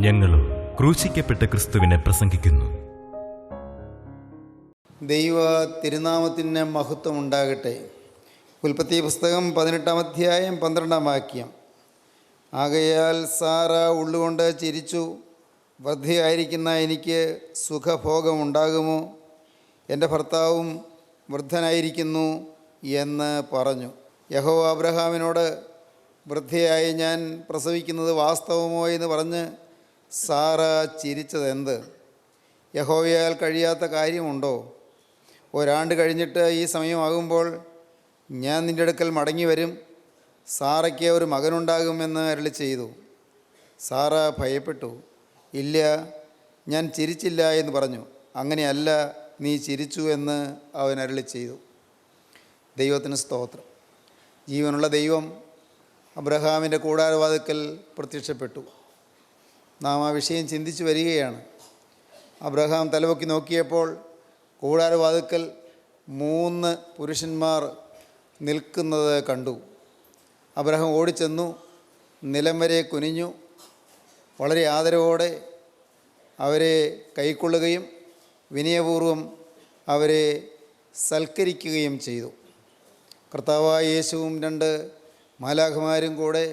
ഞങ്ങളും ക്രൂശിക്കപ്പെട്ട ക്രിസ്തുവിനെ പ്രസംഗിക്കുന്നു. ദൈവ തിരുനാമത്തിന് മഹത്വം ഉണ്ടാകട്ടെ. ഉൽപ്പത്തി പുസ്തകം 18-ാം അധ്യായം 12-ാം വാക്യം. ആകയാൽ സാറ ഉള്ളുകൊണ്ട് ചിരിച്ചു, വൃദ്ധയായിരിക്കുന്ന എനിക്ക് സുഖഭോഗമുണ്ടാകുമോ? എൻ്റെ ഭർത്താവും വൃദ്ധനായിരിക്കുന്നു എന്ന് പറഞ്ഞു. യഹോവ അബ്രഹാമിനോട്, വൃദ്ധയായി ഞാൻ പ്രസവിക്കുന്നത് വാസ്തവമോ എന്ന് പറഞ്ഞ് സാറ ചിരിച്ചതെന്ത്? യഹോവയാൽ കഴിയാത്ത കാര്യമുണ്ടോ? ഒരാണ്ട് കഴിഞ്ഞിട്ട് ഈ സമയമാകുമ്പോൾ ഞാൻ നിൻ്റെ അടുക്കൽ മടങ്ങി വരും, സാറയ്ക്ക് ഒരു മകനുണ്ടാകുമെന്ന് അരുളി ചെയ്തു. സാറ ഭയപ്പെട്ടു. ഇല്ല, ഞാൻ ചിരിച്ചില്ല എന്ന് പറഞ്ഞു. അങ്ങനെയല്ല, നീ ചിരിച്ചു എന്ന് അവൻ അരുളി ചെയ്തു. ദൈവത്തിന് സ്തോത്രം. ജീവനുള്ള ദൈവം അബ്രഹാമിൻ്റെ കൂടാരവാതിൽക്കൽ പ്രത്യക്ഷപ്പെട്ടു. നാം ആ വിഷയം ചിന്തിച്ചു വരികയാണ്. അബ്രഹാം തലപൊക്കി നോക്കിയപ്പോൾ കൂടാരവാതിൽക്കൽ 3 പുരുഷന്മാർ നിൽക്കുന്നത് കണ്ടു. അബ്രഹാം ഓടിച്ചെന്നു, നിലം വരെ കുനിഞ്ഞു, വളരെ ആദരവോടെ അവരെ കൈക്കൊള്ളുകയും വിനയപൂർവ്വം അവരെ സൽക്കരിക്കുകയും ചെയ്തു. കർത്താവായ യേശുവും 2 മാലാഖമാരും കൂടെ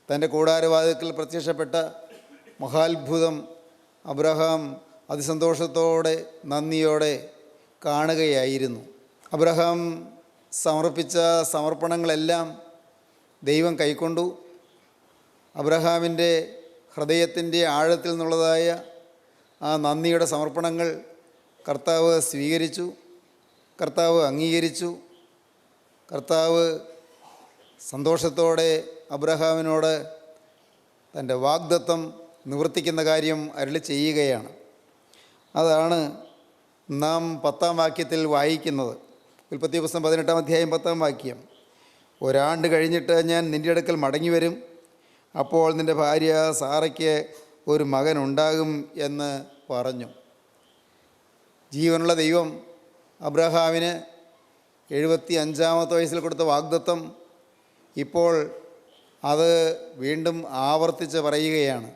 തൻ്റെ കൂടാരവാതിൽക്കൽ പ്രത്യക്ഷപ്പെട്ട മഹാത്ഭുതം അബ്രഹാം അതിസന്തോഷത്തോടെ നന്ദിയോടെ കാണുകയായിരുന്നു. അബ്രഹാം സമർപ്പിച്ച സമർപ്പണങ്ങളെല്ലാം ദൈവം കൈക്കൊണ്ടു. അബ്രഹാമിൻ്റെ ഹൃദയത്തിൻ്റെ ആഴത്തിൽ നിന്നുള്ളതായ ആ നന്ദിയുടെ സമർപ്പണങ്ങൾ കർത്താവ് സ്വീകരിച്ചു, കർത്താവ് അംഗീകരിച്ചു. കർത്താവ് സന്തോഷത്തോടെ അബ്രഹാമിനോട് തൻ്റെ വാഗ്ദത്തം നിവർത്തിക്കുന്ന കാര്യം അരുളി ചെയ്യുകയാണ്. അതാണ് നാം 10-ാം വാക്യത്തിൽ വായിക്കുന്നത്. ഉൽപ്പത്തി പുസ്തകം 18-ാം അധ്യായം 10-ാം വാക്യം. ഒരാണ്ട് കഴിഞ്ഞിട്ട് ഞാൻ നിൻ്റെ അടുക്കൽ മടങ്ങി വരും, അപ്പോൾ നിൻ്റെ ഭാര്യ സാറയ്ക്ക് ഒരു മകനുണ്ടാകും എന്ന് പറഞ്ഞു. ജീവനുള്ള ദൈവം അബ്രഹാമിന് 75-ാമത്തെ വയസ്സിൽ കൊടുത്ത വാഗ്ദത്തം ഇപ്പോൾ അത് വീണ്ടും ആവർത്തിച്ച് പറയുകയാണ്.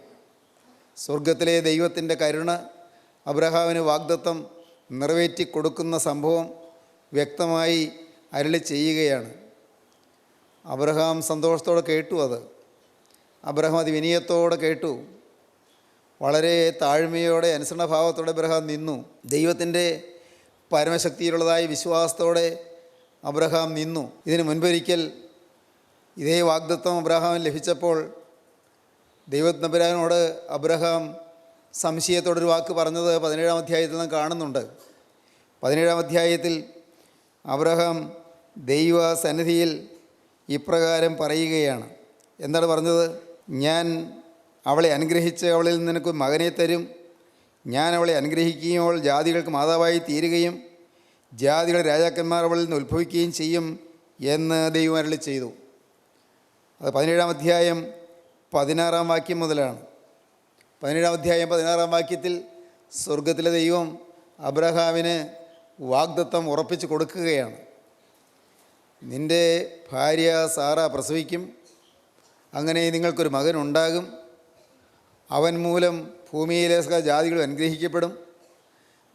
സ്വർഗത്തിലെ ദൈവത്തിൻ്റെ കരുണ അബ്രഹാമിന് വാഗ്ദത്തം നിറവേറ്റി കൊടുക്കുന്ന സംഭവം വ്യക്തമായി അരുളി ചെയ്യുകയാണ്. അബ്രഹാം സന്തോഷത്തോടെ കേട്ടു. അബ്രഹാം അത് വിനയത്തോടെ കേട്ടു. വളരെ താഴ്മയോടെ അനുസരണഭാവത്തോടെ അബ്രഹാം നിന്നു. ദൈവത്തിൻ്റെ പരമശക്തിയിലുള്ളതായ വിശ്വാസത്തോടെ അബ്രഹാം നിന്നു. ഇതിന് മുൻപൊരിക്കൽ ഇതേ വാഗ്ദത്തം അബ്രഹാമിന് ലഭിച്ചപ്പോൾ ദൈവത്തമ്പുരാനോട് അബ്രഹാം സംശയത്തോടൊരു വാക്ക് പറഞ്ഞത് 17-ാം അധ്യായത്തിൽ നാം കാണുന്നുണ്ട്. 17-ാം അധ്യായത്തിൽ അബ്രഹാം ദൈവസന്നിധിയിൽ ഇപ്രകാരം പറയുകയാണ്. എന്താണ് പറഞ്ഞത്? ഞാൻ അവളെ അനുഗ്രഹിച്ച് അവളിൽ നിന്ന് നിനക്ക് മകനെ തരും. ഞാൻ അവളെ അനുഗ്രഹിക്കുകയും അവൾ ജാതികൾക്ക് മാതാവായി തീരുകയും ജാതികളുടെ രാജാക്കന്മാർ അവളിൽ നിന്ന് ഉത്ഭവിക്കുകയും ചെയ്യും എന്ന് ദൈവം അരുളി ചെയ്തു. അത് 17-ാം അധ്യായം 16-ാം വാക്യം മുതലാണ്. 17-ാം അധ്യായം 16-ാം വാക്യത്തിൽ സ്വർഗത്തിലെ ദൈവം അബ്രഹാമിന് വാഗ്ദത്തം ഉറപ്പിച്ച് കൊടുക്കുകയാണ്. നിൻ്റെ ഭാര്യ സാറ പ്രസവിക്കും, അങ്ങനെ നിങ്ങൾക്കൊരു മകനുണ്ടാകും. അവൻ മൂലം ഭൂമിയിലെ ജാതികൾ അനുഗ്രഹിക്കപ്പെടും.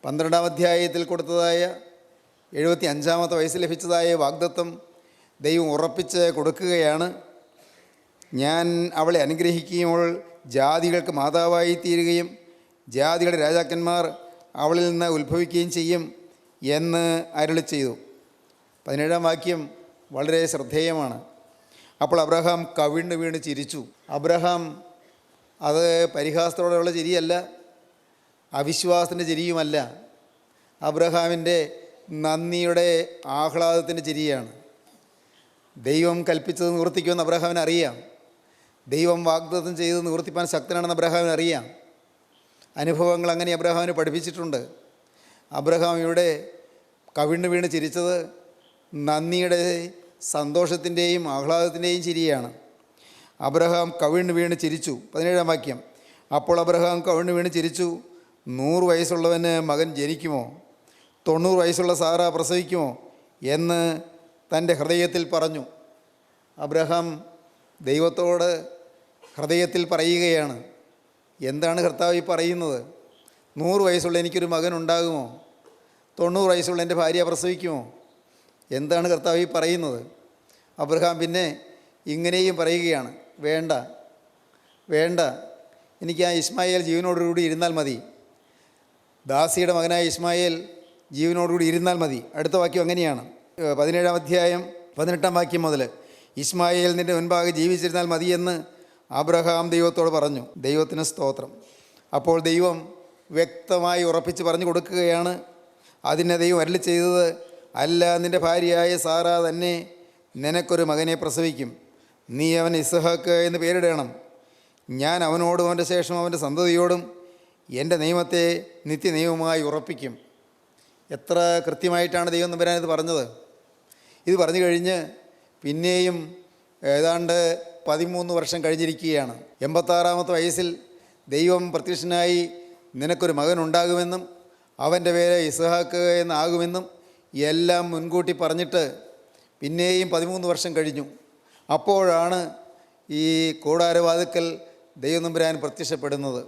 12-ാം അധ്യായത്തിൽ കൊടുത്തതായ 75-ാമത്തെ വയസ്സിൽ ലഭിച്ചതായ വാഗ്ദത്തം ദൈവം ഉറപ്പിച്ച് കൊടുക്കുകയാണ്. ഞാൻ അവളെ അനുഗ്രഹിക്കുകയും അവൾ ജാതികൾക്ക് മാതാവായി തീരുകയും ജാതികളുടെ രാജാക്കന്മാർ അവളിൽ നിന്ന് ഉത്ഭവിക്കുകയും ചെയ്യും എന്ന് അരുളി ചെയ്തു. 17-ാം വാക്യം വളരെ ശ്രദ്ധേയമാണ്. അപ്പോൾ അബ്രഹാം കവിണ്ണ് വീണ് ചിരിച്ചു. അബ്രഹാം അത് പരിഹാസത്തോടെയുള്ള ചിരിയല്ല, അവിശ്വാസത്തിൻ്റെ ചിരിയുമല്ല. അബ്രഹാമിൻ്റെ നന്ദിയുടെ ആഹ്ലാദത്തിൻ്റെ ചിരിയാണ്. ദൈവം കൽപ്പിച്ചത് നിവർത്തിക്കുമെന്ന് അബ്രഹാമിന് അറിയാം. ദൈവം വാഗ്ദത്തം ചെയ്ത് നിവർത്തിപ്പാൻ ശക്തനാണെന്ന് അബ്രഹാമിന് അറിയാം. അനുഭവങ്ങൾ അങ്ങനെ അബ്രഹാമിന് പഠിപ്പിച്ചിട്ടുണ്ട്. അബ്രഹാം ഇവിടെ കവിണ്ണ് വീണ് ചിരിച്ചത് നന്ദിയുടെ, സന്തോഷത്തിൻ്റെയും ആഹ്ലാദത്തിൻ്റെയും ചിരിയാണ്. അബ്രഹാം കവിണ്ണ് വീണ് ചിരിച്ചു. 17-ാം വാക്യം. അപ്പോൾ അബ്രഹാം കവിണ്ണ് വീണ് ചിരിച്ചു. 100 വയസ്സുള്ളവന് മകൻ ജനിക്കുമോ? 90 വയസ്സുള്ള സാറ പ്രസവിക്കുമോ എന്ന് തൻ്റെ ഹൃദയത്തിൽ പറഞ്ഞു. അബ്രഹാം ദൈവത്തോട് ഹൃദയത്തിൽ പറയുകയാണ്. എന്താണ് കർത്താവ് ഈ പറയുന്നത്? 100 വയസ്സുള്ള എനിക്കൊരു മകൻ ഉണ്ടാകുമോ? 90 വയസ്സുള്ള എൻ്റെ ഭാര്യ പ്രസവിക്കുമോ? എന്താണ് കർത്താവ് ഈ പറയുന്നത്? അബ്രഹാം പിന്നെ ഇങ്ങനെയും പറയുകയാണ്, വേണ്ട വേണ്ട, എനിക്ക് ആ ഇസ്മായേൽ ജീവനോടുകൂടി ഇരുന്നാൽ മതി. ദാസിയുടെ മകനായ ഇസ്മായേൽ ജീവനോടുകൂടി ഇരുന്നാൽ മതി. അടുത്ത വാക്യം അങ്ങനെയാണ്, 17-ാം അധ്യായം 18-ാം വാക്യം മുതൽ, ഇസ്മായേൽ നിൻ്റെ മുൻപാകെ ജീവിച്ചിരുന്നാൽ മതിയെന്ന് അബ്രഹാം ദൈവത്തോട് പറഞ്ഞു. ദൈവത്തിന് സ്തോത്രം. അപ്പോൾ ദൈവം വ്യക്തമായി ഉറപ്പിച്ച് പറഞ്ഞു കൊടുക്കുകയാണ്. അതിനെ ദൈവം അരുളി ചെയ്തത്, അല്ല, നിൻ്റെ ഭാര്യയായ സാറ തന്നെ നിനക്കൊരു മകനെ പ്രസവിക്കും. നീ അവൻ ഇസ്ഹാക്ക് എന്ന് പേരിടണം. ഞാൻ അവനോടും അവൻ്റെ ശേഷം അവൻ്റെ സന്തതിയോടും എൻ്റെ നിയമത്തെ നിത്യനിയമമായി ഉറപ്പിക്കും. എത്ര കൃത്യമായിട്ടാണ് ദൈവം തമ്പുരാൻ ഇത് പറഞ്ഞത്. ഇത് പറഞ്ഞു കഴിഞ്ഞ് പിന്നെയും ഏതാണ്ട് 13 വർഷം കഴിഞ്ഞിരിക്കുകയാണ്. 86-ാമത്തെ വയസ്സിൽ ദൈവം പ്രത്യക്ഷനായി നിനക്കൊരു മകൻ ഉണ്ടാകുമെന്നും അവൻ്റെ പേര് ഇസ്ഹാക്ക് എന്നാകുമെന്നും എല്ലാം മുൻകൂട്ടി പറഞ്ഞിട്ട് പിന്നെയും 13 വർഷം കഴിഞ്ഞു. അപ്പോഴാണ് ഈ കൂടാരവാതിക്കൽ ദൈവം തമ്പുരാൻ പ്രത്യക്ഷപ്പെടുന്നത്.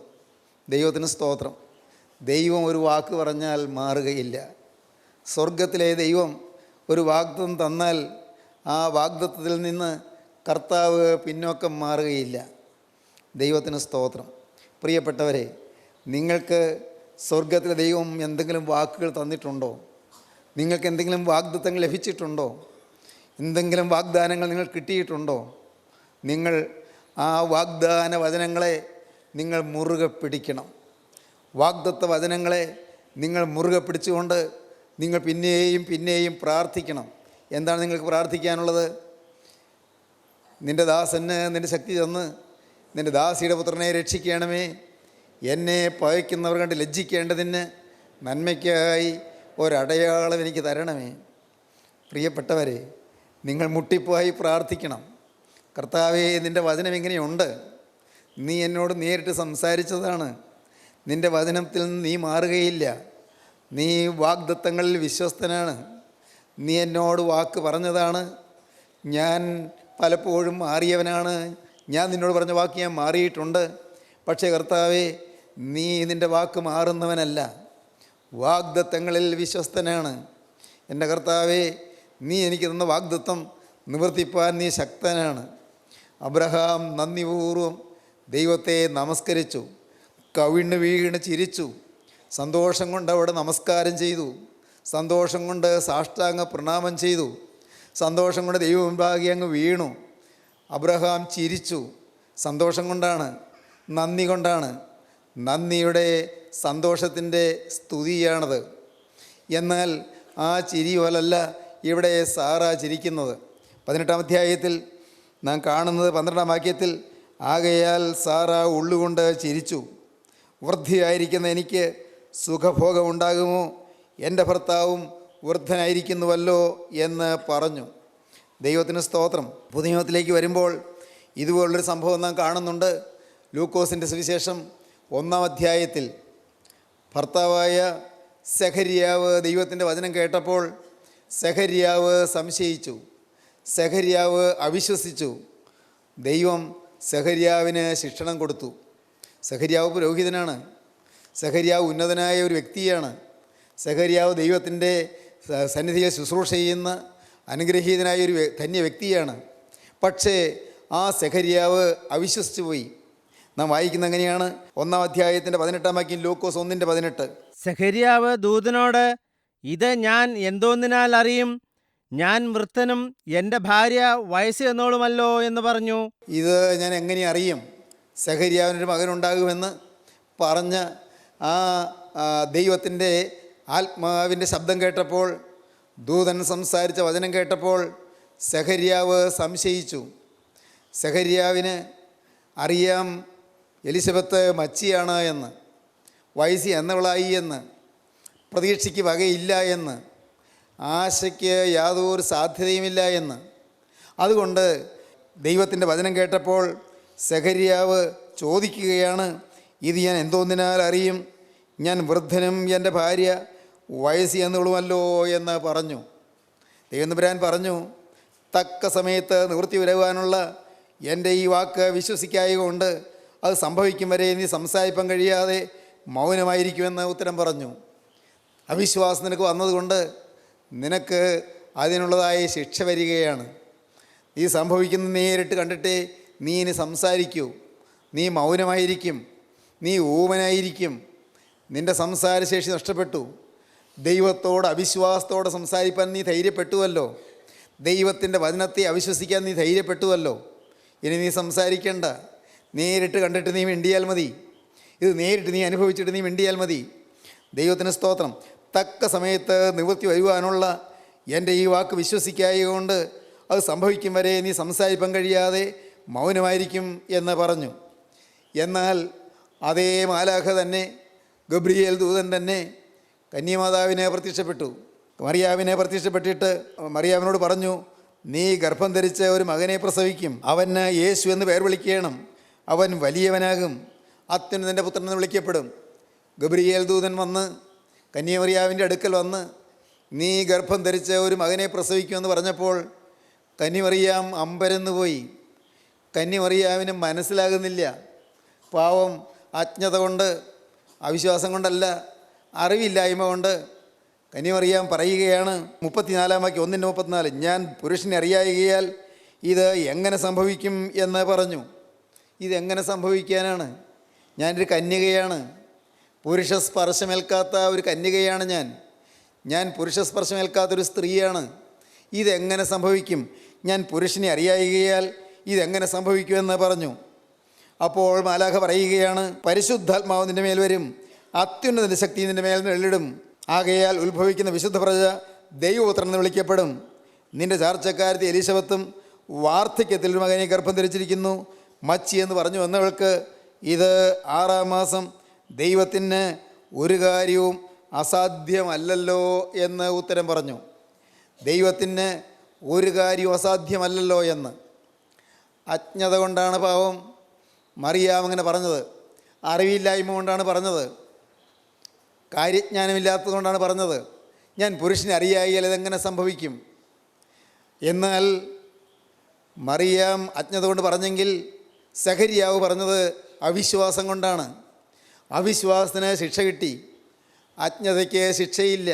ദൈവത്തിന് സ്തോത്രം. ദൈവം ഒരു വാക്ക് പറഞ്ഞാൽ മാറുകയില്ല. സ്വർഗത്തിലെ ദൈവം ഒരു വാഗ്ദത്തം തന്നാൽ ആ വാഗ്ദത്തത്തിൽ നിന്ന് കർത്താവ് പിന്നോക്കം മാറുകയില്ല. ദൈവത്തിന് സ്തോത്രം. പ്രിയപ്പെട്ടവരെ, നിങ്ങൾക്ക് സ്വർഗത്തിലെ ദൈവം എന്തെങ്കിലും വാക്കുകൾ തന്നിട്ടുണ്ടോ? നിങ്ങൾക്ക് എന്തെങ്കിലും വാഗ്ദത്തങ്ങൾ ലഭിച്ചിട്ടുണ്ടോ? എന്തെങ്കിലും വാഗ്ദാനങ്ങൾ നിങ്ങൾ കിട്ടിയിട്ടുണ്ടോ? നിങ്ങൾ ആ വാഗ്ദാന വചനങ്ങളെ നിങ്ങൾ മുറുകെ പിടിക്കണം. വാഗ്ദത്ത വചനങ്ങളെ നിങ്ങൾ മുറുകെ പിടിച്ചുകൊണ്ട് നിങ്ങൾ പിന്നെയും പിന്നെയും പ്രാർത്ഥിക്കണം. എന്താണ് നിങ്ങൾക്ക് പ്രാർത്ഥിക്കാനുള്ളത്? നിൻ്റെ ദാസന് നിൻ്റെ ശക്തി തന്ന് നിൻ്റെ ദാസിയുടെ പുത്രനെ രക്ഷിക്കണമേ. എന്നെ പകയ്ക്കുന്നവർ കണ്ട് ലജ്ജിക്കേണ്ടതിന് നന്മയ്ക്കായി ഒരടയാളം എനിക്ക് തരണമേ. പ്രിയപ്പെട്ടവരെ, നിങ്ങൾ മുട്ടിപ്പോയി പ്രാർത്ഥിക്കണം. കർത്താവേ, നിൻ്റെ വചനം ഇങ്ങനെയുണ്ട്. നീ എന്നോട് നേരിട്ട് സംസാരിച്ചതാണ്. നിൻ്റെ വചനത്തിൽ നിന്ന് നീ മാറുകയില്ല. നീ വാഗ്ദത്തങ്ങളിൽ വിശ്വസ്തനാണ്. നീ എന്നോട് വാക്ക് പറഞ്ഞതാണ്. ഞാൻ പലപ്പോഴും മാറിയവനാണ്. ഞാൻ നിന്നോട് പറഞ്ഞ വാക്ക് ഞാൻ മാറിയിട്ടുണ്ട്. പക്ഷേ കർത്താവേ, നീ നിൻ്റെ വാക്ക് മാറുന്നവനല്ല. വാഗ്ദത്തങ്ങളിൽ വിശ്വസ്തനാണ്. എൻ്റെ കർത്താവേ, നീ എനിക്ക് തന്ന വാഗ്ദത്തം നിവർത്തിപ്പാൻ നീ ശക്തനാണ്. അബ്രഹാം നന്ദിപൂർവ്വം ദൈവത്തെ നമസ്കരിച്ചു. കവിണ്ണ് വീണ് ചിരിച്ചു. സന്തോഷം കൊണ്ട് അവിടെ നമസ്കാരം ചെയ്തു. സന്തോഷം കൊണ്ട് സാഷ്ടാംഗ പ്രണാമം ചെയ്തു. സന്തോഷം കൊണ്ട് ദൈവം മുൻപാകെ അങ്ങ് വീണു. അബ്രഹാം ചിരിച്ചു. സന്തോഷം കൊണ്ടാണ്, നന്ദി കൊണ്ടാണ്. നന്ദിയുടെ സന്തോഷത്തിൻ്റെ സ്തുതിയാണത്. എന്നാൽ ആ ചിരി പോലല്ല ഇവിടെ സാറ ചിരിക്കുന്നത്. 18-ാം അധ്യായത്തിൽ നാം കാണുന്നത് 12-ാം വാക്യത്തിൽ, ആകയാൽ സാറ ഉള്ളുകൊണ്ട് ചിരിച്ചു. വൃദ്ധിയായിരിക്കുന്ന എനിക്ക് സുഖഭോഗമുണ്ടാകുമോ? എൻ്റെ ഭർത്താവും വൃദ്ധനായിരിക്കുന്നുവല്ലോ എന്ന് പറഞ്ഞു. ദൈവത്തിന് സ്തോത്രം. പുതുനിയമത്തിലേക്ക് വരുമ്പോൾ ഇതുപോലുള്ളൊരു സംഭവം നാം കാണുന്നുണ്ട്. ലൂക്കോസിൻ്റെ സുവിശേഷം 1-ാം അധ്യായത്തിൽ ഭർത്താവായ സെഖര്യാവ് ദൈവത്തിൻ്റെ വചനം കേട്ടപ്പോൾ സെഖര്യാവ് സംശയിച്ചു. സെഖര്യാവ് അവിശ്വസിച്ചു. ദൈവം സെഖര്യാവിന് ശിക്ഷണം കൊടുത്തു. സെഖര്യാവ് പുരോഹിതനാണ്. സെഖര്യാവ് ഉന്നതനായ ഒരു വ്യക്തിയാണ്. സെഖര്യാവ് ദൈവത്തിൻ്റെ സന്നിധിയിൽ ശുശ്രൂഷ ചെയ്യുന്ന അനുഗ്രഹീതനായ ഒരു ധന്യ വ്യക്തിയാണ്. പക്ഷേ ആ സെഖര്യാവ് അവിശ്വസിച്ചു പോയി. നാം വായിക്കുന്ന എങ്ങനെയാണ്? 1-ാം അധ്യായത്തിൻ്റെ 18-ാം വാക്യം, ലൂക്കോസ് 1:18. സെഖര്യാവ് ദൂതനോട്, ഇത് ഞാൻ എന്തോന്നിനാൽ അറിയും? ഞാൻ വൃദ്ധനും എൻ്റെ ഭാര്യ വയസ്സ് എന്നോളുമല്ലോ എന്ന് പറഞ്ഞു. ഇത് ഞാൻ എങ്ങനെ അറിയും? സെഖര്യാവിനൊരു മകനുണ്ടാകുമെന്ന് പറഞ്ഞ ആ ദൈവത്തിൻ്റെ ആത്മാവിൻ്റെ ശബ്ദം കേട്ടപ്പോൾ, ദൂതൻ സംസാരിച്ച വചനം കേട്ടപ്പോൾ സെഖര്യാവ് സംശയിച്ചു. സെഖര്യാവിന് അറിയാം എലിസബത്ത് മച്ചിയാണ് എന്ന്, വയസ്സ് എന്നവളായി എന്ന്, പ്രതീക്ഷയ്ക്ക് വകയില്ല എന്ന്, ആശയ്ക്ക് യാതൊരു സാധ്യതയുമില്ല എന്ന്. അതുകൊണ്ട് ദൈവത്തിൻ്റെ വചനം കേട്ടപ്പോൾ സെഖര്യാവ് ചോദിക്കുകയാണ്, ഇത് ഞാൻ എന്തോന്നിനാൽ അറിയും? ഞാൻ വൃദ്ധനും എൻ്റെ ഭാര്യ വയസ്സ് എന്നവളുമല്ലോ എന്ന് പറഞ്ഞു. ദൈവം തമ്പുരാൻ പറഞ്ഞു, തക്ക സമയത്ത് നിവൃത്തി വരുവാനുള്ള എൻ്റെ ഈ വാക്ക് വിശ്വസിക്കായകൊണ്ട് അത് സംഭവിക്കും വരെ നീ സംസാരിപ്പാൻ കഴിയാതെ മൗനമായിരിക്കുമെന്ന് ഉത്തരം പറഞ്ഞു. അവിശ്വാസം നിനക്ക് വന്നതുകൊണ്ട് നിനക്ക് അതിനുള്ളതായ ശിക്ഷ വരികയാണ്. നീ സംഭവിക്കുന്നത് നേരിട്ട് കണ്ടിട്ടേ നീ ഇനി സംസാരിക്കൂ. നീ മൗനമായിരിക്കും, നീ ഊമനായിരിക്കും. നിൻ്റെ സംസാരശേഷി നഷ്ടപ്പെട്ടു. ദൈവത്തോട് അവിശ്വാസത്തോടെ സംസാരിപ്പാൻ നീ ധൈര്യപ്പെട്ടുവല്ലോ. ദൈവത്തിൻ്റെ വചനത്തെ അവിശ്വസിക്കാൻ നീ ധൈര്യപ്പെട്ടുവല്ലോ. ഇനി നീ സംസാരിക്കേണ്ട. നേരിട്ട് കണ്ടിട്ട് നീ മിണ്ടിയാൽ മതി. ഇത് നേരിട്ട് നീ അനുഭവിച്ചിട്ട് നീ മിണ്ടിയാൽ മതി. ദൈവത്തിന് സ്തോത്രം. തക്ക സമയത്ത് നിവൃത്തി വരുവാനുള്ള എൻ്റെ ഈ വാക്ക് വിശ്വസിക്കായതുകൊണ്ട് അത് സംഭവിക്കും വരെ നീ സംസാരിപ്പാൻ കഴിയാതെ മൗനമായിരിക്കും എന്ന് പറഞ്ഞു. എന്നാൽ അതേ മാലാഖ തന്നെ, ഗബ്രിയേൽ ദൂതൻ തന്നെ കന്യമാതാവിനെ പ്രത്യക്ഷപ്പെട്ടു. മറിയാവിനെ പ്രത്യക്ഷപ്പെട്ടിട്ട് മറിയാവിനോട് പറഞ്ഞു, നീ ഗർഭം ധരിച്ച് ഒരു മകനെ പ്രസവിക്കും. അവന് യേശു എന്ന് പേർ വിളിക്കണം. അവൻ വലിയവനാകും, അത്യുന്നതൻ്റെ പുത്രൻ എന്ന് വിളിക്കപ്പെടും. ഗബ്രിയേൽ ദൂതൻ വന്ന് കന്യമറിയാവിൻ്റെ അടുക്കൽ വന്ന് നീ ഗർഭം ധരിച്ച് ഒരു മകനെ പ്രസവിക്കുമെന്ന് പറഞ്ഞപ്പോൾ കന്യമറിയാം അമ്പരന്ന് പോയി. കന്യമറിയാവിന് മനസ്സിലാകുന്നില്ല. പാവം അജ്ഞത കൊണ്ട്, അവിശ്വാസം കൊണ്ടല്ല, അറിവില്ലായ്മ കൊണ്ട് കന്യമറിയാം പറയുകയാണ്. 34 വാക്യം, 1:34, ഞാൻ പുരുഷനെ അറിയായികയാൽ ഇത് എങ്ങനെ സംഭവിക്കും എന്ന് പറഞ്ഞു. ഇതെങ്ങനെ സംഭവിക്കാനാണ്? ഞാനൊരു കന്യകയാണ്, പുരുഷ സ്പർശമേൽക്കാത്ത ഒരു കന്യകയാണ് ഞാൻ പുരുഷ സ്പർശമേൽക്കാത്തൊരു സ്ത്രീയാണ്. ഇതെങ്ങനെ സംഭവിക്കും? ഞാൻ പുരുഷനെ അറിയായികയാൽ ഇതെങ്ങനെ സംഭവിക്കുമെന്ന് പറഞ്ഞു. അപ്പോൾ മാലാഖ പറയുകയാണ്, പരിശുദ്ധാത്മാവ് നിൻ്റെ മേൽ വരും, അത്യുന്നതൻ്റെ ശക്തി നിൻ്റെ മേൽ എള്ളിടും. ആകയാൽ ഉത്ഭവിക്കുന്ന വിശുദ്ധ പ്രജ ദൈവപുത്രൻ എന്ന് വിളിക്കപ്പെടും. നിൻ്റെ ചാർച്ചക്കാരത്തി എലിശബത്തും വാർദ്ധക്യത്തിൽ ഒരു മകനെ ഗർഭം ധരിച്ചിരിക്കുന്നു. മച്ചി എന്ന് പറഞ്ഞു വന്നവൾക്ക് ഇത് 6-ാം മാസം. ദൈവത്തിന് ഒരു കാര്യവും അസാധ്യമല്ലല്ലോ എന്ന് ഉത്തരം പറഞ്ഞു. ദൈവത്തിന് ഒരു കാര്യവും അസാധ്യമല്ലല്ലോ എന്ന്. അജ്ഞത കൊണ്ടാണ് പാവം മറിയാം അങ്ങനെ പറഞ്ഞത്. അറിവില്ലായ്മ കൊണ്ടാണ് പറഞ്ഞത്. കാര്യജ്ഞാനമില്ലാത്തത് കൊണ്ടാണ് പറഞ്ഞത്. ഞാൻ പുരുഷനെ അറിയായാൽ ഇതെങ്ങനെ സംഭവിക്കും? എന്നാൽ മറിയാം അജ്ഞത കൊണ്ട് പറഞ്ഞെങ്കിൽ സഖരിയാവ് പറഞ്ഞത് അവിശ്വാസം കൊണ്ടാണ്. അവിശ്വാസത്തിന് ശിക്ഷ കിട്ടി, അജ്ഞതയ്ക്ക് ശിക്ഷയില്ല.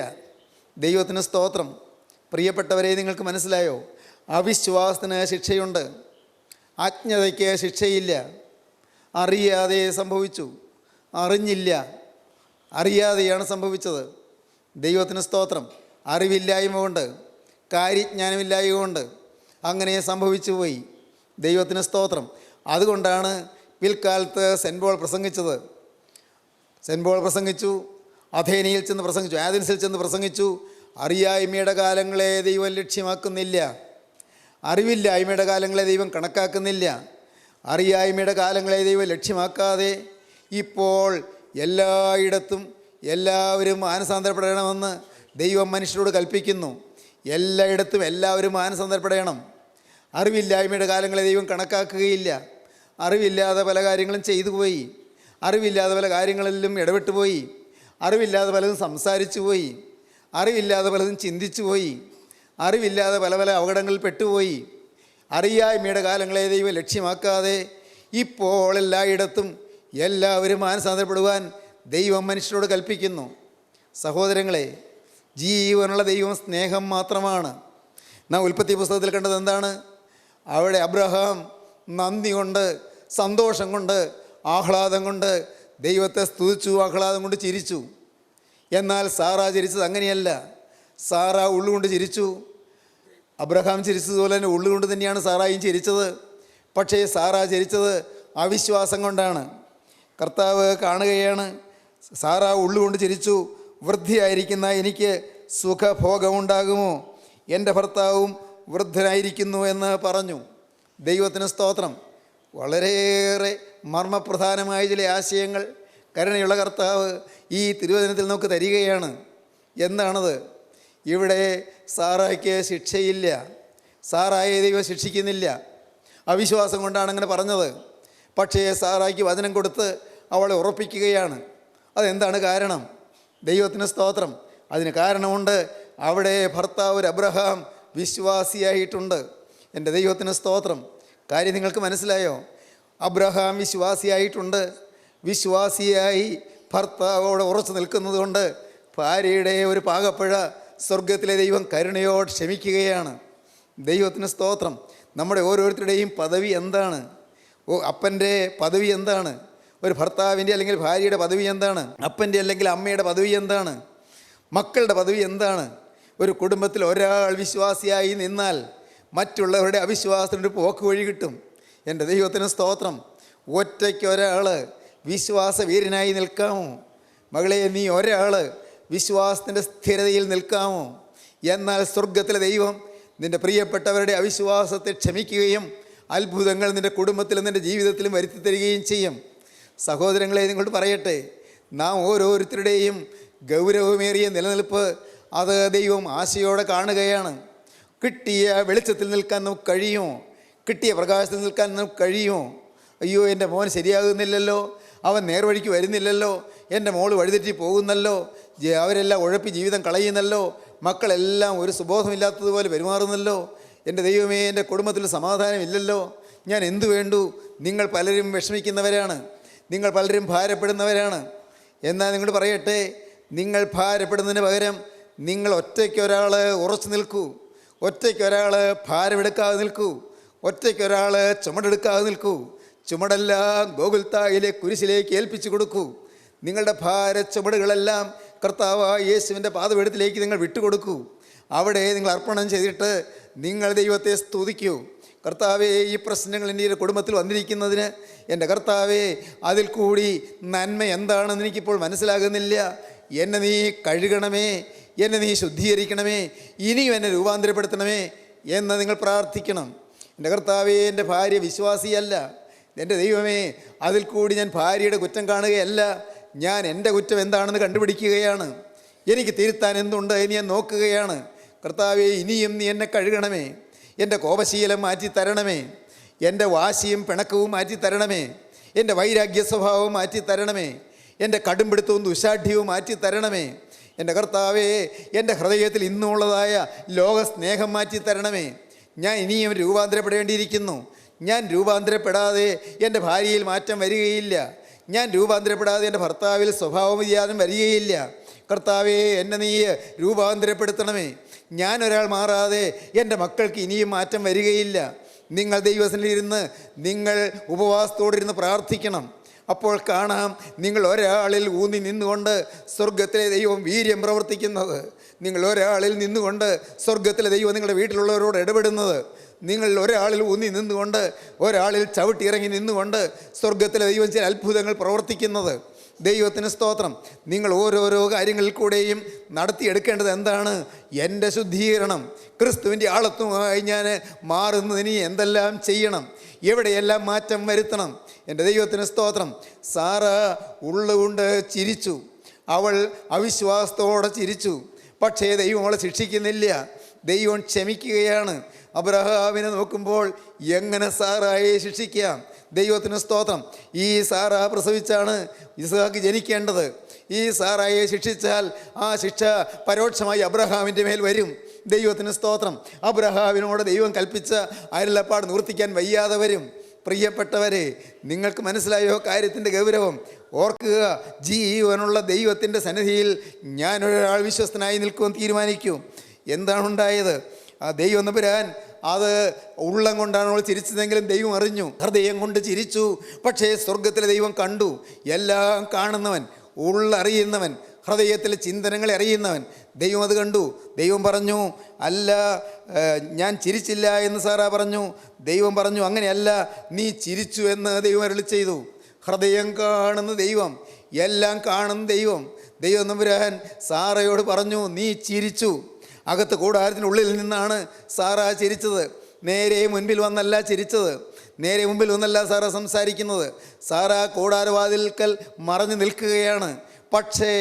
ദൈവത്തിന് സ്തോത്രം. പ്രിയപ്പെട്ടവരെ, നിങ്ങൾക്ക് മനസ്സിലായോ? അവിശ്വാസത്തിന് ശിക്ഷയുണ്ട്, അജ്ഞതയ്ക്ക് ശിക്ഷയില്ല. അറിയാതെ സംഭവിച്ചു, അറിഞ്ഞില്ല, അറിയാതെയാണ് സംഭവിച്ചത്. ദൈവത്തിന് സ്തോത്രം. അറിവില്ലായ്മ കൊണ്ട്, കാര്യജ്ഞാനമില്ലായ്മ കൊണ്ട് അങ്ങനെ സംഭവിച്ചു പോയി. ദൈവത്തിന് സ്തോത്രം. അതുകൊണ്ടാണ് പിൽക്കാലത്ത് സെൻറ്റ് പോൾ പ്രസംഗിച്ചത്. സെൻറ്റ് പോൾ പ്രസംഗിച്ചു, അഥേനയിൽ ചെന്ന് പ്രസംഗിച്ചു, ആഥൻസിൽ ചെന്ന് പ്രസംഗിച്ചു, അറിയായ്മയുടെ കാലങ്ങളെ ദൈവം ലക്ഷ്യമാക്കുന്നില്ല, അറിവില്ലായ്മയുടെ കാലങ്ങളെ ദൈവം കണക്കാക്കുന്നില്ല. അറിയായ്മയുടെ കാലങ്ങളെ ദൈവം ലക്ഷ്യമാക്കാതെ ഇപ്പോൾ എല്ലായിടത്തും എല്ലാവരും മാനസാന്തരപ്പെടണമെന്ന് ദൈവം മനുഷ്യരോട് കൽപ്പിക്കുന്നു. എല്ലായിടത്തും എല്ലാവരും മാനസാന്തരപ്പെടണം. അറിവില്ലായ്മയുടെ കാലങ്ങളെ ദൈവം കണക്കാക്കുകയില്ല. അറിവില്ലാതെ പല കാര്യങ്ങളും ചെയ്തു പോയി, അറിവില്ലാതെ പല കാര്യങ്ങളിലും ഇടപെട്ടു പോയി, അറിവില്ലാതെ പലതും സംസാരിച്ചു പോയി, അറിവില്ലാതെ പലതും ചിന്തിച്ചു പോയി, അറിവില്ലാതെ പല പല അപകടങ്ങളിൽ പെട്ടുപോയി. അറിയായ്മയുടെ കാലങ്ങളെ ദൈവം ലക്ഷ്യമാക്കാതെ ഇപ്പോൾ എല്ലായിടത്തും എല്ലാവരും മാനസാന്തരപ്പെടുവാൻ ദൈവം മനുഷ്യരോട് കൽപ്പിക്കുന്നു. സഹോദരങ്ങളെ, ജീവനുള്ള ദൈവം സ്നേഹം മാത്രമാണ്. നാം ഉൽപ്പത്തി പുസ്തകത്തിൽ കണ്ടത് എന്താണ്? അവിടെ അബ്രഹാം നന്ദി കൊണ്ട്, സന്തോഷം കൊണ്ട്, ആഹ്ലാദം കൊണ്ട് ദൈവത്തെ സ്തുതിച്ചു, ആഹ്ലാദം കൊണ്ട് ചിരിച്ചു. എന്നാൽ സാറ ചിരിച്ചത് അങ്ങനെയല്ല. സാറ ഉള്ളുകൊണ്ട് ചിരിച്ചു. അബ്രഹാം ചിരിച്ചതുപോലെ തന്നെ ഉള്ളുകൊണ്ട് തന്നെയാണ് സാറായും ചിരിച്ചത്. പക്ഷേ സാറ ചിരിച്ചത് അവിശ്വാസം കൊണ്ടാണ്. കർത്താവ് കാണുകയാണ്, സാറ ഉള്ളുകൊണ്ട് ചിരിച്ചു, വൃദ്ധിയായിരിക്കുന്ന എനിക്ക് സുഖഭോഗമുണ്ടാകുമോ? എൻ്റെ ഭർത്താവും വൃദ്ധനായിരിക്കുന്നു എന്ന് പറഞ്ഞു. ദൈവത്തിന് സ്തോത്രം. വളരെയേറെ മർമ്മപ്രധാനമായ ചില ആശയങ്ങൾ കരുണയുള്ള കർത്താവ് ഈ തിരുവചനത്തിൽ നമുക്ക് തരികയാണ്. എന്താണത്? ഇവിടെ സാറായ്ക്ക് ശിക്ഷയില്ല, സാറായെ ദൈവം ശിക്ഷിക്കുന്നില്ല. അവിശ്വാസം കൊണ്ടാണ് അങ്ങനെ പറഞ്ഞത്. പക്ഷേ സാറായ്ക്ക് വചനം കൊടുത്ത് അവളെ ഉറപ്പിക്കുകയാണ്. അതെന്താണ് കാരണം? ദൈവത്തിന് സ്തോത്രം. അതിന് കാരണമുണ്ട്. അവിടെ ഭർത്താവ് ഒരു അബ്രഹാം വിശ്വാസിയായിട്ടുണ്ട്. എൻ്റെ ദൈവത്തിന് സ്തോത്രം. കാര്യം നിങ്ങൾക്ക് മനസ്സിലായോ? അബ്രഹാം വിശ്വാസിയായിട്ടുണ്ട്. വിശ്വാസിയായി ഭർത്താവോട് ഉറച്ചു നിൽക്കുന്നത് കൊണ്ട് ഭാര്യയുടെ ഒരു പാകപ്പഴ സ്വർഗത്തിലെ ദൈവം കരുണയോട് ക്ഷമിക്കുകയാണ്. ദൈവത്തിന് സ്തോത്രം. നമ്മുടെ ഓരോരുത്തരുടെയും പദവി എന്താണ്? അപ്പൻ്റെ പദവി എന്താണ്? ഒരു ഭർത്താവിൻ്റെ അല്ലെങ്കിൽ ഭാര്യയുടെ പദവി എന്താണ്? അപ്പൻ്റെ അല്ലെങ്കിൽ അമ്മയുടെ പദവി എന്താണ്? മക്കളുടെ പദവി എന്താണ്? ഒരു കുടുംബത്തിൽ ഒരാൾ വിശ്വാസിയായി നിന്നാൽ മറ്റുള്ളവരുടെ അവിശ്വാസത്തിനൊരു പോക്ക് വഴി കിട്ടും. എൻ്റെ ദൈവത്തിന് സ്തോത്രം. ഒറ്റയ്ക്ക് ഒരാൾ വിശ്വാസവീരനായി നിൽക്കാമോ? മകളെ, നീ ഒരാൾ വിശ്വാസത്തിൻ്റെ സ്ഥിരതയിൽ നിൽക്കാമോ? എന്നാൽ സ്വർഗത്തിലെ ദൈവം നിൻ്റെ പ്രിയപ്പെട്ടവരുടെ അവിശ്വാസത്തെ ക്ഷമിക്കുകയും അത്ഭുതങ്ങൾ നിൻ്റെ കുടുംബത്തിലും നിൻ്റെ ജീവിതത്തിലും വരുത്തി തരികയും ചെയ്യും. സഹോദരങ്ങളെ, നിങ്ങളോട് പറയട്ടെ, നാം ഓരോരുത്തരുടെയും ഗൗരവമേറിയ നിലനിൽപ്പ് അത് ദൈവം ആശയോടെ കാണുകയാണ്. കിട്ടിയ വെളിച്ചത്തിൽ നിൽക്കാൻ നമുക്ക് കഴിയുമോ? കിട്ടിയ പ്രകാശത്തിൽ നിൽക്കാൻ നമുക്ക് കഴിയുമോ? അയ്യോ, എൻ്റെ മോൻ ശരിയാകുന്നില്ലല്ലോ, അവൻ നേർവഴിക്ക് വരുന്നില്ലല്ലോ, എൻ്റെ മോൾ വഴിതെറ്റി പോകുന്നല്ലോ, അവരെല്ലാം ഉഴപ്പി ജീവിതം കളയുന്നല്ലോ, മക്കളെല്ലാം ഒരു സുബോധമില്ലാത്തതുപോലെ പെരുമാറുന്നല്ലോ, എൻ്റെ ദൈവമേ, എൻ്റെ കുടുംബത്തിൽ സമാധാനമില്ലല്ലോ, ഞാൻ എന്തു വേണ്ടു? നിങ്ങൾ പലരും വിഷമിക്കുന്നവരാണ്, നിങ്ങൾ പലരും ഭാരപ്പെടുന്നവരാണ്. എന്നാൽ നിങ്ങൾ പറയട്ടെ, നിങ്ങൾ ഭാരപ്പെടുന്നതിന് പകരം നിങ്ങൾ ഒറ്റയ്ക്കൊരാൾ ഉറച്ചു നിൽക്കൂ, ഒറ്റയ്ക്കൊരാൾ ഭാരമെടുക്കാതെ നിൽക്കൂ, ഒറ്റയ്ക്കൊരാൾ ചുമടെടുക്കാതെ നിൽക്കൂ. ചുമടെല്ലാം ഗോകുൽത്തായിലെ കുരിശിലേക്ക് ഏൽപ്പിച്ചു കൊടുക്കൂ. നിങ്ങളുടെ ഭാര ചുമടുകളെല്ലാം കർത്താവായ യേശുവിൻ്റെ പാദപീഠത്തിലേക്ക് നിങ്ങൾ വിട്ടുകൊടുക്കൂ. അവിടെ നിങ്ങൾ അർപ്പണം ചെയ്തിട്ട് നിങ്ങൾ ദൈവത്തെ സ്തുതിക്കൂ. കർത്താവേ, ഈ പ്രശ്നങ്ങൾ എൻ്റെ കുടുംബത്തിൽ വന്നിരിക്കുന്നതിന് എൻ്റെ കർത്താവേ, അതിൽ കൂടി നന്മ എന്താണെന്ന് എനിക്കിപ്പോൾ മനസ്സിലാകുന്നില്ല. എന്നെ നീ കഴുകണമേ, എന്നെ നീ ശുദ്ധീകരിക്കണമേ, ഇനിയും എന്നെ രൂപാന്തരപ്പെടുത്തണമേ എന്ന് നിങ്ങൾ പ്രാർത്ഥിക്കണം. എൻ്റെ കർത്താവേ, എൻ്റെ ഭാര്യ വിശ്വാസിയല്ല, എൻ്റെ ദൈവമേ, അതിൽ കൂടി ഞാൻ ഭാര്യയുടെ കുറ്റം കാണുകയല്ല, ഞാൻ എൻ്റെ കുറ്റം എന്താണെന്ന് കണ്ടുപിടിക്കുകയാണ്. എനിക്ക് തിരുത്താൻ എന്തുണ്ട് എന്ന് ഞാൻ നോക്കുകയാണ്. കർത്താവേ, ഇനിയും നീ എന്നെ കഴുകണമേ, എൻ്റെ കോപശീലം മാറ്റി തരണമേ, എൻ്റെ വാശിയും പിണക്കവും മാറ്റി തരണമേ, എൻ്റെ വൈരാഗ്യ സ്വഭാവവും മാറ്റി തരണമേ, എൻ്റെ കടുംപിടുത്തവും ദുശാഠ്യവും മാറ്റി തരണമേ. എൻ്റെ കർത്താവേ, എൻ്റെ ഹൃദയത്തിൽ ഇന്നുള്ളതായ ലോകസ്നേഹം മാറ്റി തരണമേ. ഞാൻ ഇനിയും രൂപാന്തരപ്പെടേണ്ടിയിരിക്കുന്നു. ഞാൻ രൂപാന്തരപ്പെടാതെ എൻ്റെ ഭാര്യയിൽ മാറ്റം വരികയില്ല. ഞാൻ രൂപാന്തരപ്പെടാതെ എൻ്റെ ഭർത്താവിൽ സ്വഭാവവ്യതിയാനം വരികയില്ല. കർത്താവേ, എന്നെ നീ രൂപാന്തരപ്പെടുത്തണമേ. ഞാനൊരാൾ മാറാതെ എൻ്റെ മക്കൾക്ക് ഇനിയും മാറ്റം വരികയില്ല. നിങ്ങൾ ദൈവസന്നിധിയിലിരുന്ന് നിങ്ങൾ ഉപവാസത്തോടിരുന്ന് പ്രാർത്ഥിക്കണം. അപ്പോൾ കാണാം, നിങ്ങൾ ഒരാളിൽ ഊന്നി നിന്നുകൊണ്ട് സ്വർഗത്തിലെ ദൈവം വീര്യം പ്രവർത്തിക്കുന്നത്. നിങ്ങൾ ഒരാളിൽ നിന്നുകൊണ്ട് സ്വർഗത്തിലെ ദൈവം നിങ്ങളുടെ വീട്ടിലുള്ളവരോട് ഇടപെടുന്നത്. നിങ്ങൾ ഒരാളിൽ ഊന്നി നിന്നുകൊണ്ട്, ഒരാളിൽ ചവിട്ടിയിറങ്ങി നിന്നുകൊണ്ട് സ്വർഗത്തിലെ ദൈവം ചില അത്ഭുതങ്ങൾ പ്രവർത്തിക്കുന്നത്. ദൈവത്തിന് സ്തോത്രം. നിങ്ങൾ ഓരോരോ കാര്യങ്ങളിൽ കൂടെയും നടത്തിയെടുക്കേണ്ടത് എന്താണ്? എൻ്റെ ശുദ്ധീകരണം. ക്രിസ്തുവിൻ്റെ ആളത്വമായി ഞാൻ മാറുന്നതിന് എന്തെല്ലാം ചെയ്യണം? എവിടെയെല്ലാം മാറ്റം വരുത്തണം? എൻ്റെ ദൈവത്തിന് സ്തോത്രം. സാറ ഉള്ളുകൊണ്ട് ചിരിച്ചു, അവൾ അവിശ്വാസത്തോടെ ചിരിച്ചു. പക്ഷേ ദൈവം അവളെ ശിക്ഷിക്കുന്നില്ല, ദൈവം ക്ഷമിക്കുകയാണ്. അബ്രഹാമിനെ നോക്കുമ്പോൾ എങ്ങനെ സാറായെ ശിക്ഷിക്കാം? ദൈവത്തിന് സ്തോത്രം. ഈ സാറ പ്രസവിച്ചാണ് ഇസ്ഹാക്ക് ജനിക്കേണ്ടത്. ഈ സാറായെ ശിക്ഷിച്ചാൽ ആ ശിക്ഷ പരോക്ഷമായി അബ്രഹാമിൻ്റെ മേൽ വരും. ദൈവത്തിന് സ്തോത്രം. അബ്രഹാമിനോട് ദൈവം കൽപ്പിച്ച അരുളപ്പാട് നിവർത്തിക്കാൻ വയ്യാതെ വരും. പ്രിയപ്പെട്ടവരെ, നിങ്ങൾക്ക് മനസ്സിലായോ കാര്യത്തിൻ്റെ ഗൗരവം? ഓർക്കുക, ജീവനുള്ള ദൈവത്തിൻ്റെ സന്നിധിയിൽ ഞാനൊരാൾ വിശ്വസ്തനായി നിൽക്കുവാൻ തീരുമാനിക്കും. എന്താണ് ഉണ്ടായത്? ആ ദൈവം നമ്പുരാൻ അത് ഉള്ളം കൊണ്ടാണ് അവൾ ചിരിച്ചതെങ്കിലും ദൈവം അറിഞ്ഞു. ഹൃദയം കൊണ്ട് ചിരിച്ചു. പക്ഷേ സ്വർഗത്തിലെ ദൈവം കണ്ടു. എല്ലാം കാണുന്നവൻ, ഉള്ളറിയുന്നവൻ, ഹൃദയത്തിലെ ചിന്തനങ്ങളെ അറിയുന്നവൻ ദൈവം അത് കണ്ടു. ദൈവം പറഞ്ഞു, അല്ല, ഞാൻ ചിരിച്ചില്ല എന്ന് സാറാ പറഞ്ഞു. ദൈവം പറഞ്ഞു, അങ്ങനെയല്ല, നീ ചിരിച്ചു എന്ന് ദൈവം അരുളി ചെയ്തു. ഹൃദയം കാണുന്ന ദൈവം, എല്ലാം കാണുന്ന ദൈവം. ദൈവം നമ്പുരാൻ സാറയോട് പറഞ്ഞു, നീ ചിരിച്ചു. അകത്ത് കൂടാരത്തിനുള്ളിൽ നിന്നാണ് സാറ ചിരിച്ചത്. നേരെ മുൻപിൽ വന്നല്ല ചിരിച്ചത്, നേരെ മുമ്പിൽ വന്നല്ല സാറ സംസാരിക്കുന്നത്. സാറ കൂടാരവാതിൽക്കൽ മറഞ്ഞു നിൽക്കുകയാണ്. പക്ഷേ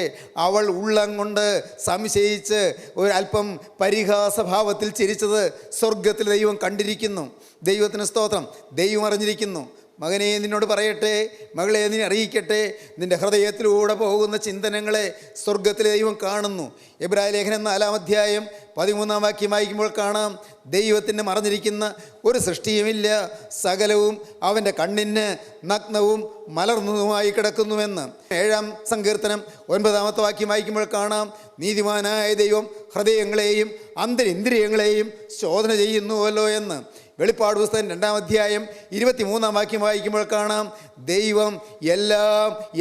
അവൾ ഉള്ളം കൊണ്ട് സംശയിച്ച് ഒരല്പം പരിഹാസഭാവത്തിൽ ചിരിച്ചത് സ്വർഗത്തിൽ ദൈവം കണ്ടിരിക്കുന്നു. ദൈവത്തിന് സ്തോത്രം. ദൈവം അറിഞ്ഞിരിക്കുന്നു. മകനെ നിന്നോട് പറയട്ടെ, മകളെ നീ അറിയിക്കട്ടെ, നിൻ്റെ ഹൃദയത്തിലൂടെ പോകുന്ന ചിന്തനങ്ങളെ സ്വർഗത്തിലെ ദൈവം കാണുന്നു. എബ്രായ ലേഖനം 4-ാം അധ്യായം 13-ാം വാക്യം വായിക്കുമ്പോൾ കാണാം, ദൈവത്തിന് മറഞ്ഞിരിക്കുന്ന ഒരു സൃഷ്ടിയുമില്ല, സകലവും അവൻ്റെ കണ്ണിന് നഗ്നവും മലർന്നതുമായി കിടക്കുന്നുവെന്ന്. 7-ാം സങ്കീർത്തനം 9-ാമത്തെ വാക്യം വായിക്കുമ്പോൾ കാണാം, നീതിമാനായ ദൈവം ഹൃദയങ്ങളെയും അന്തരിന്ദ്രിയങ്ങളെയും ശോധന ചെയ്യുന്നുവല്ലോ എന്ന്. വെളിപ്പാട് പുസ്തകം 2-ാം അധ്യായം 23-ാം വാക്യം വായിക്കുമ്പോൾ കാണാം, ദൈവം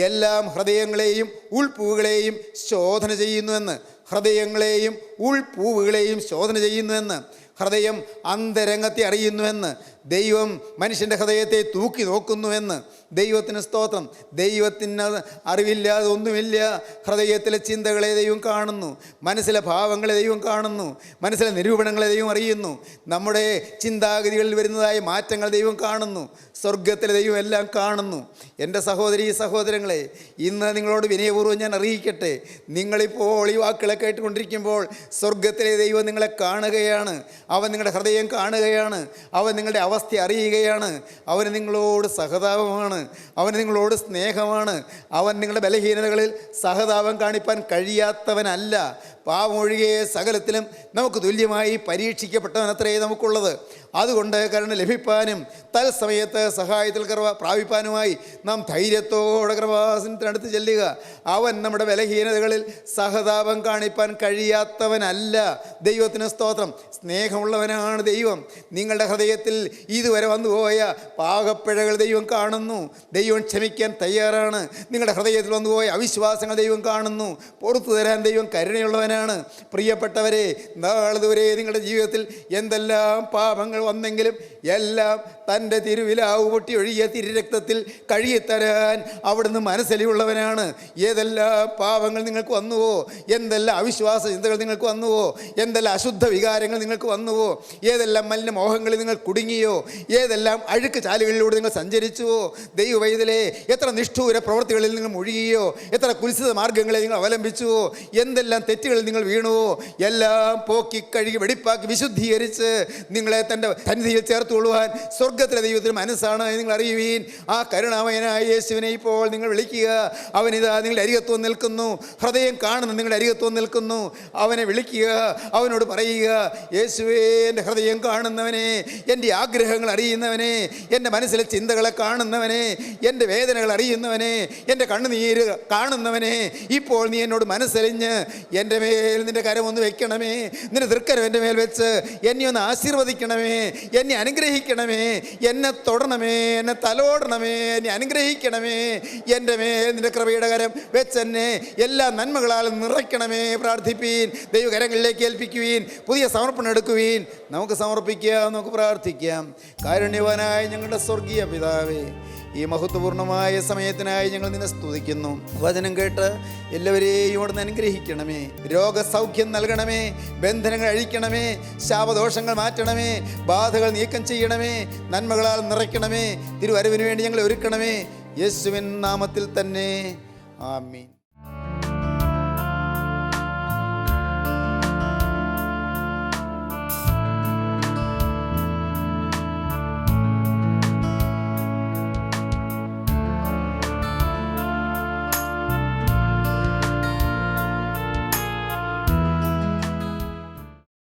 എല്ലാം ഹൃദയങ്ങളെയും ഉൾപ്പൂവുകളെയും ശോധന ചെയ്യുന്നുവെന്ന്. ഹൃദയങ്ങളെയും ഉൾപ്പൂവുകളെയും ശോധന ചെയ്യുന്നുവെന്ന്. ഹൃദയം അന്തരംഗത്തെ അറിയുന്നുവെന്ന്. ദൈവം മനുഷ്യൻ്റെ ഹൃദയത്തെ തൂക്കി നോക്കുന്നുവെന്ന്. ദൈവത്തിന് സ്തോത്രം. ദൈവത്തിന് അറിവില്ലാതെ ഒന്നുമില്ല. ഹൃദയത്തിലെ ചിന്തകളെ ദൈവം കാണുന്നു, മനസ്സിലെ ഭാവങ്ങളെ ദൈവം കാണുന്നു, മനസ്സിലെ നിരൂപണങ്ങളെ ദൈവം അറിയുന്നു, നമ്മുടെ ചിന്താഗതികളിൽ വരുന്നതായ മാറ്റങ്ങൾ ദൈവം കാണുന്നു. സ്വർഗത്തിലെ ദൈവം എല്ലാം കാണുന്നു. എൻ്റെ സഹോദരീ സഹോദരങ്ങളെ, ഇന്ന് നിങ്ങളോട് വിനയപൂർവ്വം ഞാൻ അറിയിക്കട്ടെ, നിങ്ങളിപ്പോൾ ഈ വാക്കുകളെ കേട്ടുകൊണ്ടിരിക്കുമ്പോൾ സ്വർഗത്തിലെ ദൈവം നിങ്ങളെ കാണുകയാണ്. അവൻ നിങ്ങളുടെ ഹൃദയം കാണുകയാണ്. അവൻ നിങ്ങളുടെ അവസ്ഥ അറിയുകയാണ്. അവന് നിങ്ങളോട് സഹതാപമാണ്. അവന് നിങ്ങളോട് സ്നേഹമാണ്. അവൻ നിങ്ങളുടെ ബലഹീനതകളിൽ സഹതാപം കാണിപ്പാൻ കഴിയാത്തവനല്ല. പാവമൊഴികെ സകലത്തിലും നമുക്ക് തുല്യമായി പരീക്ഷിക്കപ്പെട്ടവനത്രേ നമുക്കുള്ളത്. അതുകൊണ്ട് കരുണ ലഭിപ്പാനും തത്സമയത്ത് സഹായത്തിൽ കൃപ പ്രാപിപ്പാനുമായി നാം ധൈര്യത്തോടെ കൃപാസനത്തിനടുത്ത് ചെല്ലുക. അവൻ നമ്മുടെ ബലഹീനതകളിൽ സഹതാപം കാണിപ്പാൻ കഴിയാത്തവനല്ല. ദൈവത്തിന് സ്തോത്രം. സ്നേഹമുള്ളവനാണ് ദൈവം. നിങ്ങളുടെ ഹൃദയത്തിൽ ഇതുവരെ വന്നുപോയ പാകപ്പിഴകൾ ദൈവം കാണുന്നു. ദൈവം ക്ഷമിക്കാൻ തയ്യാറാണ്. നിങ്ങളുടെ ഹൃദയത്തിൽ വന്നുപോയ അവിശ്വാസങ്ങൾ ദൈവം കാണുന്നു. പുറത്തു തരാൻ ദൈവം കരുണയുള്ളവനാണ്. പ്രിയപ്പെട്ടവരെ, നാളിതുവരെ നിങ്ങളുടെ ജീവിതത്തിൽ എന്തെല്ലാം പാപങ്ങൾ വന്നെങ്കിലും എല്ലാം തൻ്റെ തിരുവിലാവ് പൊട്ടി ഒഴിയ തിരുരക്തത്തിൽ കഴുകിത്തരാൻ അവിടുന്ന് മനസ്സലിയുള്ളവനാണ്. ഏതെല്ലാം പാപങ്ങൾ നിങ്ങൾക്ക് വന്നുവോ, എന്തെല്ലാം അവിശ്വാസ ചിന്തകൾ നിങ്ങൾക്ക് വന്നുവോ, എന്തെല്ലാം അശുദ്ധ വികാരങ്ങൾ നിങ്ങൾക്ക് വന്നുവോ, ഏതെല്ലാം മലിന മോഹങ്ങളിൽ നിങ്ങൾ കുടുങ്ങിയോ, ഏതെല്ലാം അഴുക്ക് ചാലുകളിലൂടെ നിങ്ങൾ സഞ്ചരിച്ചുവോ, ദൈവവൈതലേ എത്ര നിഷ്ഠൂര പ്രവൃത്തികളിൽ നിങ്ങൾ മുഴുകിയോ, എത്ര കുൽസിത മാർഗങ്ങളെ നിങ്ങൾ അവലംബിച്ചുവോ, എന്തെല്ലാം തെറ്റുകളിൽ നിങ്ങൾ വീണുവോ, എല്ലാം പോക്കി കഴുകി വെടിപ്പാക്കി വിശുദ്ധീകരിച്ച് നിങ്ങളെ തൻ്റെ സന്നിധിയിൽ ചേർത്തുകൊള്ളുവാൻ സ്വർഗത്തിലെ ദൈവത്തിന് മനസ്സാണ്. നിങ്ങൾ അറിയുവീൻ. ആ കരുണാമയനായ യേശുവിനെ ഇപ്പോൾ നിങ്ങൾ വിളിക്കുക. അവനിതാ നിങ്ങളുടെ അരികത്വം നിൽക്കുന്നു. ഹൃദയം കാണുന്ന നിങ്ങളുടെ അരികത്വം നിൽക്കുന്നു. അവനെ വിളിക്കുക. അവനോട് പറയുക, യേശുവേ, എൻ്റെ ഹൃദയം കാണുന്നവനെ, എൻ്റെ ആഗ്രഹങ്ങൾ അറിയുന്നവനെ, എൻ്റെ മനസ്സിലെ ചിന്തകളെ കാണുന്നവനെ, എൻ്റെ വേദനകൾ അറിയുന്നവനെ, എൻ്റെ കണ്ണുനീര് കാണുന്നവനെ, ഇപ്പോൾ നീ എന്നോട് മനസ്സലിഞ്ഞ് എൻ്റെ മേൽ നിൻ്റെ കരമൊന്ന് വെക്കണമേ. നിൻ്റെ തൃക്കരം എൻ്റെ മേൽ വെച്ച് എന്നെ ഒന്ന് ആശീർവദിക്കണമേ, എന്നെ അനുഗ്രഹിക്കണമേ, എന്നെ തൊടണമേ, എന്നെ തലോടണമേ, എന്നെ അനുഗ്രഹിക്കണമേ. എൻ്റെ മേൽ നിൻ്റെ കൃപയുടെ കരം വെച്ചെന്നെ എല്ലാ നന്മകളാലും നിറയ്ക്കണമേ. പ്രാർത്ഥിപ്പീൻ. ദൈവകരങ്ങളിലേക്ക് ഏൽപ്പിക്കുവീൻ. പുതിയ സമർപ്പണം എടുക്കുവീൻ. നമുക്ക് സമർപ്പിക്കാം, നമുക്ക് പ്രാർത്ഥിക്കാം. കാരുണ്യവാനായ ഞങ്ങളുടെ സ്വർഗീയ പിതാവേ, ഈ മഹത്വപൂർണ്ണമായ സമയത്തിനായി ഞങ്ങൾ നിന്നെ സ്തുതിക്കുന്നു. വചനം കേട്ട് എല്ലാവരെയും ഇവിടുന്ന് അനുഗ്രഹിക്കണമേ. രോഗസൗഖ്യം നൽകണമേ. ബന്ധനങ്ങൾ അഴിക്കണമേ. ശാപദോഷങ്ങൾ മാറ്റണമേ. ബാധകൾ നീക്കം ചെയ്യണമേ. നന്മകളാൽ നിറയ്ക്കണമേ. തിരുവരവിന് വേണ്ടി ഞങ്ങളെ ഒരുക്കണമേ. യേശുവിൻ നാമത്തിൽ തന്നെ. ആമീൻ.